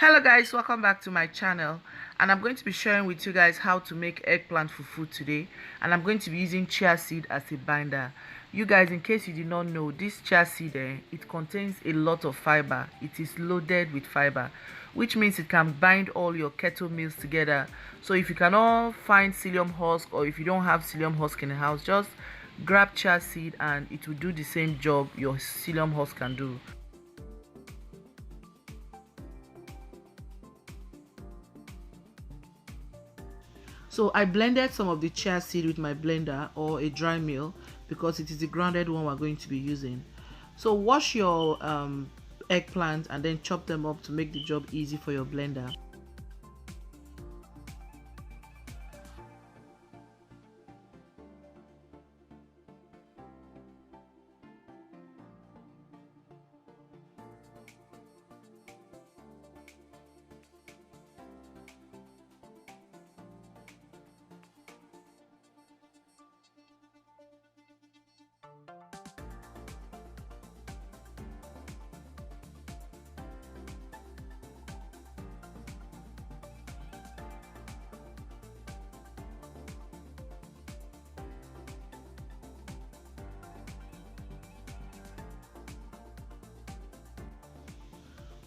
Hello guys, welcome back to my channel, and I'm going to be sharing with you guys how to make eggplant fufu today. And I'm going to be using chia seed as a binder. You guys, in case you did not know, this chia seed it contains a lot of fiber. It is loaded with fiber, which means it can bind all your keto meals together. So if you cannot find psyllium husk, or if you don't have psyllium husk in the house, just grab chia seed and it will do the same job your psyllium husk can do. So I blended some of the chia seed with my blender or a dry mill because it is the grounded one we're going to be using. So wash your eggplant and then chop them up to make the job easy for your blender.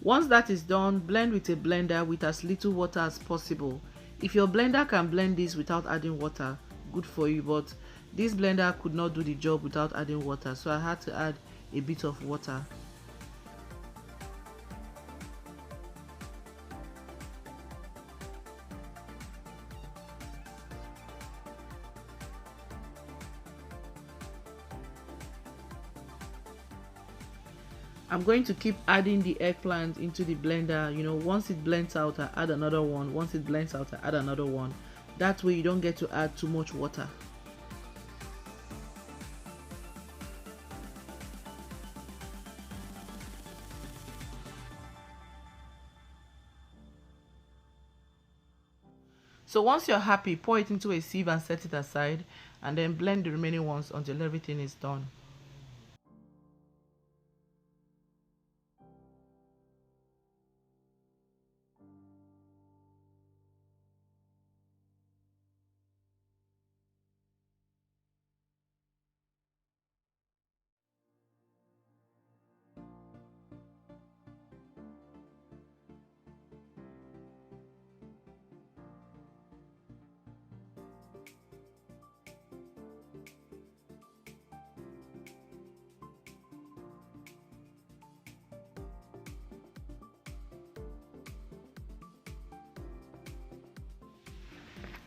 Once that is done, blend with a blender with as little water as possible. If your blender can blend this without adding water, good for you, but this blender could not do the job without adding water, so I had to add a bit of water. I'm going to keep adding the eggplant into the blender. Once it blends out, I add another one. Once it blends out, I add another one. That way you don't get to add too much water. So once you're happy, pour it into a sieve and set it aside, and then blend the remaining ones until everything is done.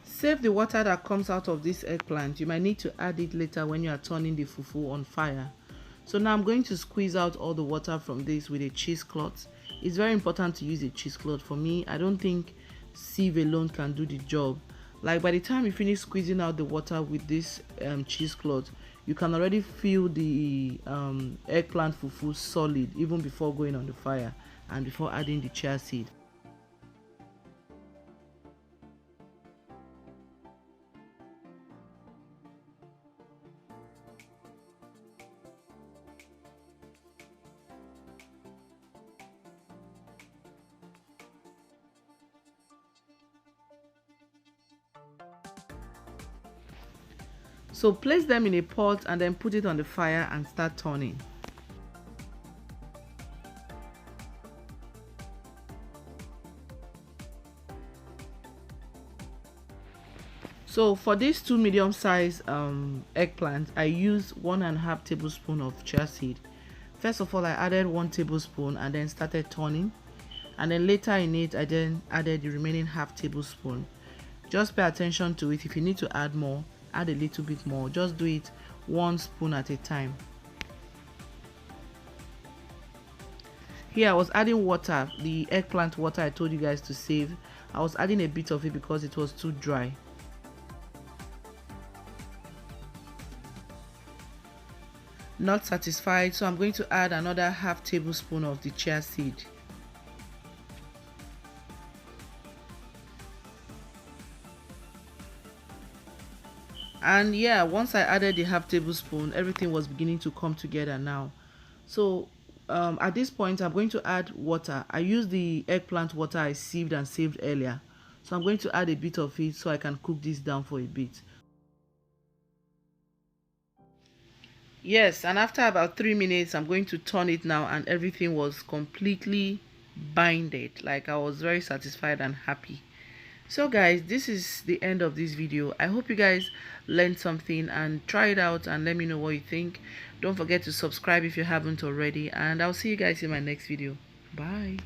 Save the water that comes out of this eggplant. You might need to add it later when you are turning the fufu on fire. So now I'm going to squeeze out all the water from this with a cheesecloth. It's very important to use a cheesecloth. For me, I don't think sieve alone can do the job. Like by the time you finish squeezing out the water with this cheesecloth, you can already feel the eggplant fufu solid even before going on the fire and before adding the chia seed. So place them in a pot and then put it on the fire and start turning. So for these two medium-sized eggplants, I used 1.5 tablespoons of chia seed. First of all, I added 1 tablespoon and then started turning. And then later in it, I then added the remaining half tablespoon. Just pay attention to it. If you need to add more, add a little bit more. Just do it 1 spoon at a time. Here I was adding water, the eggplant water I told you guys to save. I was adding a bit of it because it was too dry. Not satisfied, so I'm going to add another half tablespoon of the chia seed. And yeah, once I added the half tablespoon, everything was beginning to come together now. So at this point I'm going to add water. I use the eggplant water I sieved and saved earlier, so I'm going to add a bit of it so I can cook this down for a bit. Yes, and after about 3 minutes I'm going to turn it now, and everything was completely binded. Like, I was very satisfied and happy. So guys, this is the end of this video. I hope you guys learned something, and try it out and let me know what you think. Don't forget to subscribe if you haven't already, and I'll see you guys in my next video. Bye.